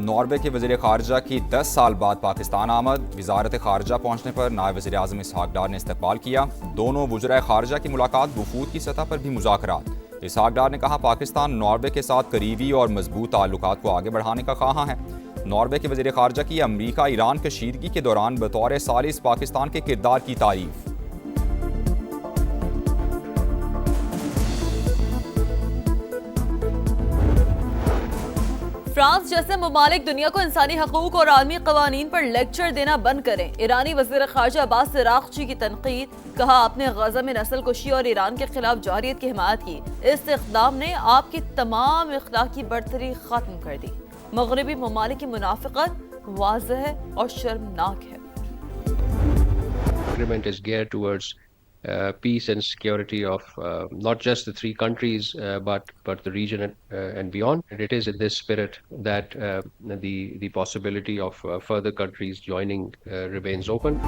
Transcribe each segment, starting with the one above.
Norway के वज़ीर ख़ारजा की 10 साल बाद पाकिस्तान आमद। वज़ारत ख़ारजा पहुँचने पर नायब वज़ीर आज़म इसहाक डार ने इस्तकबाल किया। दोनों वज़राए ख़ारजा की मुलाकात वफूद की सतह पर भी मुज़ाकरात। इसहाक डार ने कहा, पाकिस्तान नॉर्वे के साथ करीबी और मजबूत ताल्लुकात को आगे बढ़ाने का ख्वाह है। नॉर्वे के वज़ीर ख़ारजा की अमरीका ईरान कशीदगी के दौरान बतौर सालिस पाकिस्तान के किरदार की तारीफ। फ्रांस जैसे ममालिक दुनिया को इंसानी हकूक और आलमी कवानीन पर लेक्चर देना बंद करें। ईरानी वज़ीर ख़ारजा अब्बास अराग़ची की तनकीद। कहा, आपने गज़ा में नस्ल कुशी और ईरान के खिलाफ जारियत की हिमायत की। इस इक़दाम ने आपकी तमाम इख़लाक़ी बरतरी ख़त्म कर दी। मग़रिबी ममालिक की मुनाफ़िक़त वाज़ेह और शर्मनाक है। Agreement is geared towards peace and security of not just the three countries but the region and beyond. And it is in this spirit that the possibility of further countries joining remains open.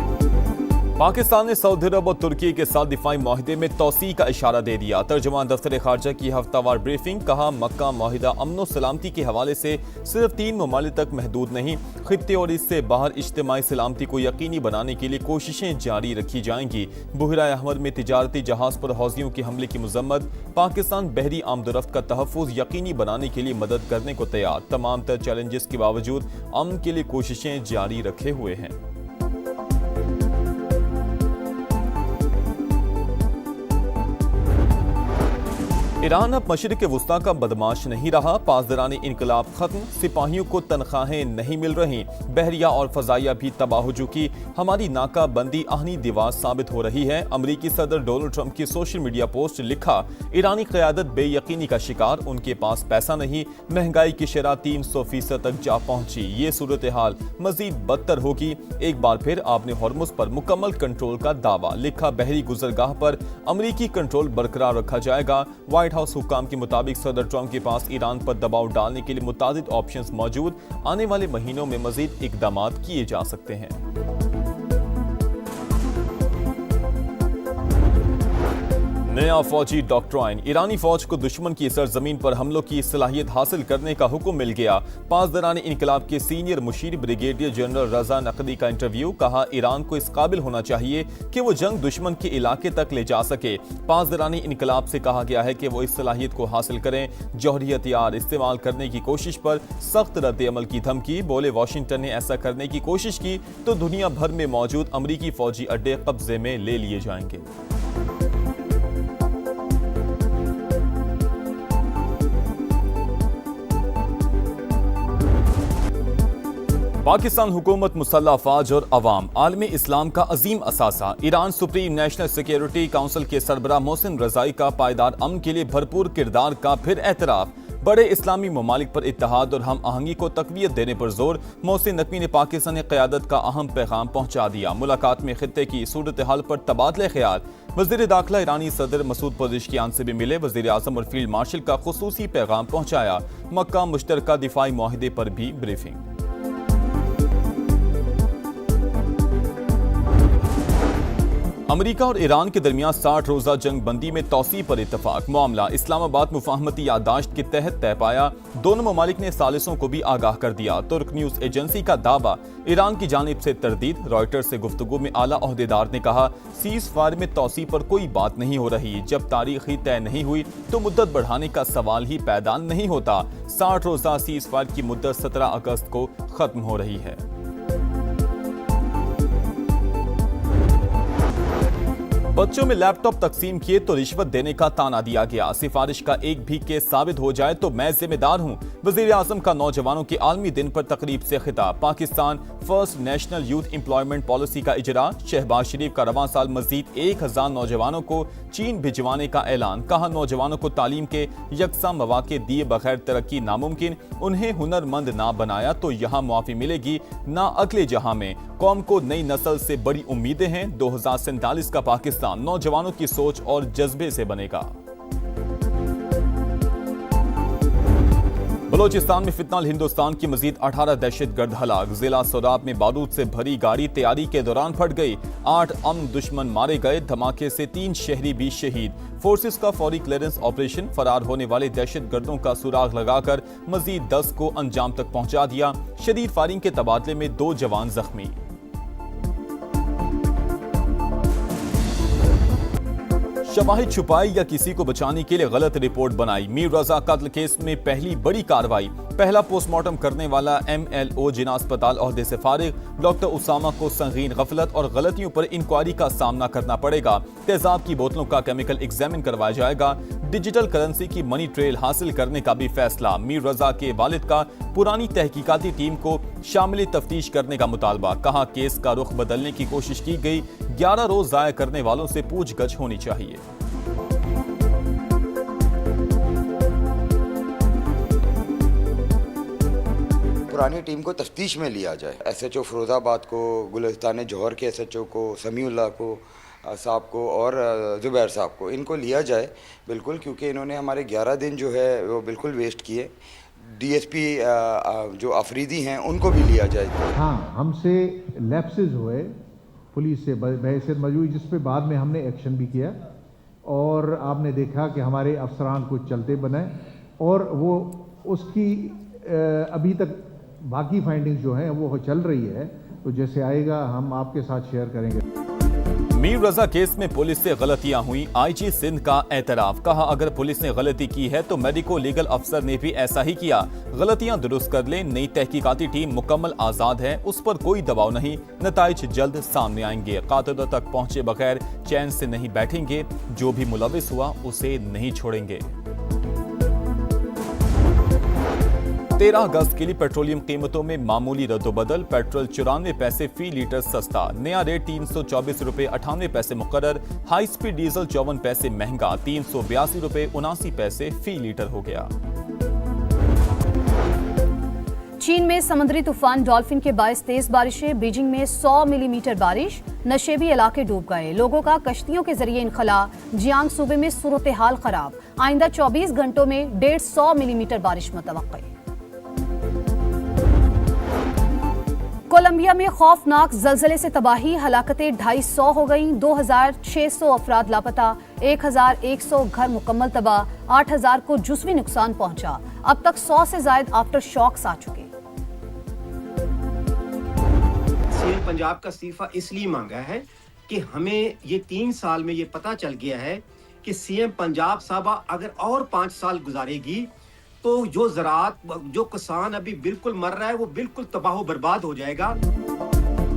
Pakistan ने Saudi अरब और तुर्की के साथ दिफाई माहिदे में तौसी का इशारा दे दिया। तर्जुमान दफ्तर खारजा की हफ्तावार ब्रीफिंग। कहा, मक्का माहिदा अमन और सलामती के हवाले से सिर्फ 3 ममालिक तक महदूद नहीं, खित्ते और इससे बाहर इज्तिमाई सलामती को यकीनी बनाने के लिए कोशिशें जारी रखी जाएंगी। बुहरा अहमद में तिजारती जहाज पर हौजियों के हमले की मजम्मत। पाकिस्तान बहरी आमदोरफ्त का तहफ़्फ़ुज़ यकीनी बनाने के लिए मदद करने को तैयार। तमाम तर चैलेंजेस के बावजूद अमन के लिए कोशिशें जारी रखे हुए हैं। ईरान अब मशरिक़ वुस्ता का बदमाश नहीं रहा। पासदारानी इनकलाब खत्म, सिपाहियों को तनख्वाहें नहीं मिल रही, बहरिया और फजाइया भी तबाह हो चुकी। हमारी नाकाबंदी आहनी दीवार साबित हो रही है। अमरीकी सदर डोनाल्ड ट्रंप की सोशल मीडिया पोस्ट। लिखा, ईरानी क़यादत बेयकीनी का शिकार, उनके पास पैसा नहीं, महंगाई की शरह 300% तक जा पहुंची। ये सूरत हाल मजीद बदतर होगी। एक बार फिर आपने हॉर्मुज़ पर मुकम्मल कंट्रोल का दावा। लिखा, बहरी गुजरगाह पर अमरीकी कंट्रोल बरकरार रखा जाएगा। व्हाइट हाउस हुक्काम के मुताबिक सदर ट्रंप के पास ईरान पर दबाव डालने के लिए मुतादिद ऑप्शंस मौजूद। आने वाले महीनों में मजीद इकदाम किए जा सकते हैं। नया फौजी डॉक्ट्राइन। ईरानी फौज को दुश्मन की सरजमीन पर हमलों की सलाहियत हासिल करने का हुक्म मिल गया। पासदारानी इनकलाब के सीनियर मुशीर ब्रिगेडियर जनरल रजा नकदी का इंटरव्यू। कहा, ईरान को इस काबिल होना चाहिए कि वो जंग दुश्मन के इलाके तक ले जा सके। पासदारानी इनकलाब से कहा गया है कि वो इस सलाहियत को हासिल करें। जौहरी हथियार इस्तेमाल करने की कोशिश पर सख्त रद्द अमल की धमकी। बोले, वाशिंगटन ने ऐसा करने की कोशिश की तो दुनिया भर में मौजूद अमरीकी फौजी अड्डे कब्जे में ले लिए जाएंगे। पाकिस्तान हुकूमत, मुसल्लह अफवाज और अवाम आलमी इस्लाम का अजीम असासा। Iran supreme national security council के सरबराह मोहसिन रजाई का पायदार अमन के लिए भरपूर किरदार का फिर एतराफ। बड़े इस्लामी ममालिक पर इत्तेहाद और हम आहंगी को तकवीत देने पर जोर। मोहसिन नकवी ने पाकिस्तानी क़यादत का अहम पैगाम पहुंचा दिया। मुलाकात में खित्ते की सूरत हाल पर तबादले ख्याल। वज़ीर दाखिला ईरानी सदर मसूद पज़ेश्कियान से भी मिले। वज़ीर आज़म और फील्ड मार्शल का खुसूसी पैगाम पहुंचाया। मक्का मुश्तरका दिफाई माहिदे पर भी ब्रीफिंग। अमेरिका और ईरान के दरमियान 60 रोजा जंग बंदी में तौसी पर इत्तफाक। मामला इस्लामाबाद मुफाहमती यादाश्त के तहत तय पाया। दोनों ममालिक ने सालिसों को भी आगाह कर दिया। तुर्क न्यूज एजेंसी का दावा, ईरान की जानिब से तरदीद। रॉयटर्स से गुफ्तगू में आला ओहदेदार ने कहा, सीज फायर में तौसी पर कोई बात नहीं हो रही। जब तारीख ही तय नहीं हुई तो मुद्दत बढ़ाने का सवाल ही पैदा नहीं होता। 60 रोजा सीज फायर की मुद्दत 17 अगस्त को खत्म हो रही है। बच्चों में लैपटॉप तकसीम किए तो रिश्वत देने का ताना दिया गया। सिफारिश का एक भी केस साबित हो जाए तो मैं जिम्मेदार हूं। वज़ीर आज़म का नौजवानों के आलमी दिन पर तकरीब से खिताब। Pakistan first national youth employment policy का इजरा। शहबाज शरीफ का रवां साल मजीद 1000 नौजवानों को चीन भिजवाने का ऐलान। कहा, नौजवानों को तालीम के यकसा मौके दिए बगैर तरक्की नामुमकिन। उन्हें हुनरमंद ना बनाया तो यहाँ मुआफ़ी मिलेगी ना अगले जहां में। कौम को नई नस्ल से बड़ी उम्मीदें हैं। 2047 का पाकिस्तान नौजवानों की सोच और जज्बे से बनेगा। बलोचिस्तान में फितनाल हिंदुस्तान की मजीद 18 दहशतगर्द हलाक। जिला सोराब में बारूद से भरी गाड़ी तैयारी के दौरान फट गई। 8 अमन दुश्मन मारे गए। धमाके से 3 शहरी भी शहीद। फोर्सेस का फौरी क्लियरेंस ऑपरेशन। फरार होने वाले दहशतगर्दों का सुराग लगाकर मजीद 10 को अंजाम तक पहुंचा दिया। शदीद फायरिंग के तबादले में 2 जवान जख्मी। शवाहिद छुपाई या किसी को बचाने के लिए गलत रिपोर्ट बनाई। मीर रजा कत्ल केस में पहली बड़ी कार्रवाई। पहला पोस्टमार्टम करने वाला MLO जिना अस्पताल ओहदे से फारिग। डॉक्टर उसामा को संगीन गफलत और गलतियों पर इंक्वायरी का सामना करना पड़ेगा। तेजाब की बोतलों का केमिकल एग्जामिन करवाया जाएगा। डिजिटल करेंसी की मनी ट्रेल हासिल करने का भी फैसला। मीर रजा के वालिद का पुरानी तहकीकाती टीम को शामिल तफ्तीश करने का मुतालबा। कहा केस का रुख बदलने की कोशिश की गई। 11 रोज जाया करने वालों से पूछगछ होनी चाहिए। पुरानी टीम को तफ्तीश में लिया जाए। SHO फिरोजाबाद को, गुलिस्तान जौहर के SHO को, समीउल्लाह को साहब को और जुबैर साहब को, इनको लिया जाए बिल्कुल, क्योंकि इन्होंने हमारे 11 दिन जो है वो बिल्कुल वेस्ट किए। DSP जो अफरीदी हैं उनको भी लिया जाए। हाँ, हमसे लैप्सेस हुए पुलिस से बहैसियत मौजूद, जिस पे बाद में हमने एक्शन भी किया और आपने देखा कि हमारे अफसरान कुछ चलते बनाए और वो उसकी अभी तक बाकी फाइंडिंग्स जो हैं वो चल रही है, तो जैसे आएगा हम आपके साथ शेयर करेंगे। मीर रजा केस में पुलिस से गलतियां हुई। IG सिंध का एतराफ। कहा अगर पुलिस ने गलती की है तो मेडिको लीगल अफसर ने भी ऐसा ही किया। गलतियां दुरुस्त कर लें। नई तहकीकाती टीम मुकम्मल आजाद है, उस पर कोई दबाव नहीं। नताइज जल्द सामने आएंगे। कातिलों तक पहुंचे बगैर चैन से नहीं बैठेंगे। जो भी मुलविस हुआ उसे नहीं छोड़ेंगे। 13 अगस्त के लिए पेट्रोलियम कीमतों में मामूली रद्दोबदल। पेट्रोल 94 पैसे फी लीटर सस्ता। नया रेट 324 रुपए 98 पैसे मुकर्रर। हाई स्पीड डीजल 54 पैसे महंगा। 382 रुपए 79 पैसे फी लीटर हो गया। चीन में समुद्री तूफान डॉल्फिन के बायस तेज बारिशें। बीजिंग में 100 मिलीमीटर बारिश। नशेबी इलाके डूब गए। लोगों का कश्तियों के जरिए इनखला। जियांग सूबे में सूरत हाल खराब। आइंदा 24 घंटों में 150 मिलीमीटर बारिश मुतवक्के। कोलंबिया में खौफनाक जलजले से तबाही। हलाकतें 250 हो गईं। 2600 अफराद लापता। 1100 घर मुकम्मल तबाह। 8000 को जुज़वी नुकसान पहुंचा। अब तक 100 से ज्यादा आफ्टर शॉक्स आ चुके। CM पंजाब का इस्तीफा इसलिए मांगा है कि हमें ये 3 साल में ये पता चल गया है कि CM पंजाब साहबा अगर और 5 साल गुजारेगी तो जो ज़राअत, जो किसान अभी बिल्कुल मर रहा है वो बिल्कुल तबाह बर्बाद हो जाएगा।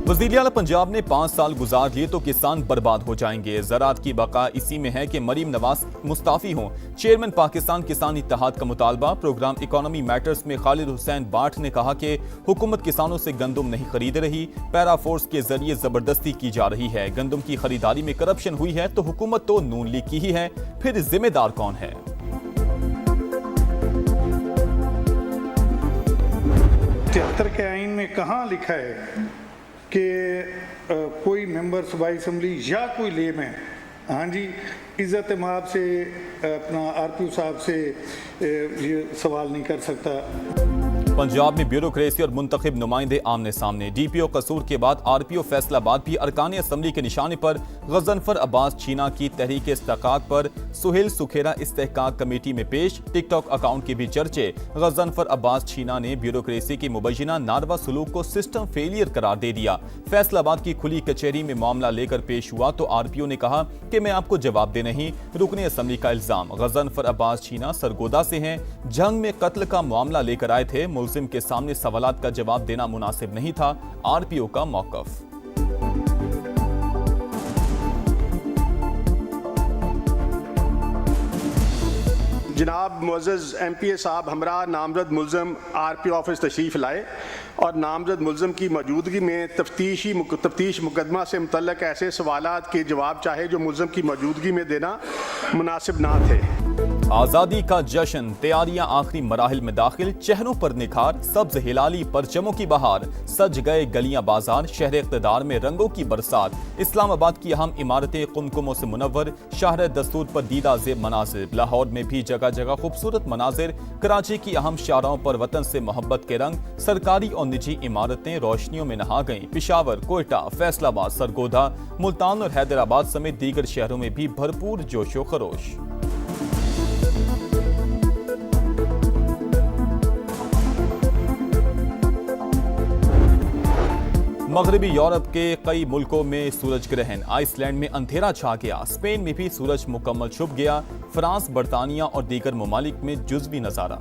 वज़ीर आला पंजाब ने 5 साल गुजार लिए तो किसान बर्बाद हो जाएंगे। ज़राअत की बका इसी में है कि मरीम नवाज मुस्ताफी हों। चेयरमैन पाकिस्तान किसान इत्तेहाद का मुतालबा। प्रोग्राम इकोनॉमी मैटर्स में खालिद हुसैन बाट ने कहा कि हुकूमत किसानों से गंदम नहीं खरीद रही, पैरा फोर्स के जरिए जबरदस्ती की जा रही है। गंदम की खरीदारी में करप्शन हुई है तो हुकूमत तो नून लीग की ही है, फिर जिम्मेदार कौन है? 73 के आइन में कहाँ लिखा है कि कोई मेंबर सूबाई असम्बली या कोई लेमैन, हाँ जी, इज़्ज़त माब से अपना RPO साहब से ये सवाल नहीं कर सकता। पंजाब में ब्यूरोक्रेसी और मुंतखब नुमाइंदे आमने सामने। DPO कसूर के बाद RPO फैसलाबाद भी अरकान असम्बली के निशाने पर। गजनफर अब्बास छीना की तहरीक इस्तेहकाक पर सुहेल सुखेरा इस्तेहकाक कमेटी में पेश। टिकटॉक अकाउंट के भी चर्चे। गजनफर अब्बास छीना ने ब्यूरोक्रेसी की मुबैना नारवा सलूक को सिस्टम फेलियर करार दे दिया। फैसलाबाद की खुली कचहरी में मामला लेकर पेश हुआ तो RPO ने कहा कि मैं आपको जवाब दे नहीं। रुकने असम्बली का इल्जाम। गजनफर अब्बास छीना सरगोदा से हैं। जंग में कत्ल का मामला लेकर आए थे। मुल्जिम के सामने सवालात का जवाब देना मुनासिब नहीं था। RPO का मौकफ। जनाब मुअज़्ज़ज़ MPA साहब हमरा नामजद मुल्ज़िम RPO ऑफिस तशरीफ़ लाए और नामजद मुल्ज़िम की मौजूदगी में तफ्तीश मुकदमा से मुतल्लक ऐसे सवालात के जवाब चाहे जो मुल्ज़िम की मौजूदगी में देना मुनासिब ना थे। आजादी का जश्न, तैयारियां आखिरी मराहिल में दाखिल, चेहरों पर निखार, सब्ज हिलाली परचमों की बहार, सज गए गलियां बाजार, शहर इक़्तिदार में रंगों की बरसात। इस्लामाबाद की अहम इमारतें कुमकुमों से मुनव्वर, शहर दस्तूर पर दीदा ज़ेब मनाजिर। लाहौर में भी जगह जगह खूबसूरत मनाजिर। कराची की अहम शाहराहों पर वतन से मोहब्बत के रंग, सरकारी और निजी इमारतें रोशनियों में नहा गईं। पिशावर, कोयटा, फैसलाबाद, सरगोधा, मुल्तान और हैदराबाद समेत दीगर शहरों में भी भरपूर जोशो खरोश। मगरबी यूरोप के कई मुल्कों में सूरज ग्रहण, आइसलैंड में अंधेरा छा गया, स्पेन में भी सूरज मुकम्मल छुप गया, फ्रांस, बरतानिया और दीगर ममालिक में जुज़वी नज़ारा।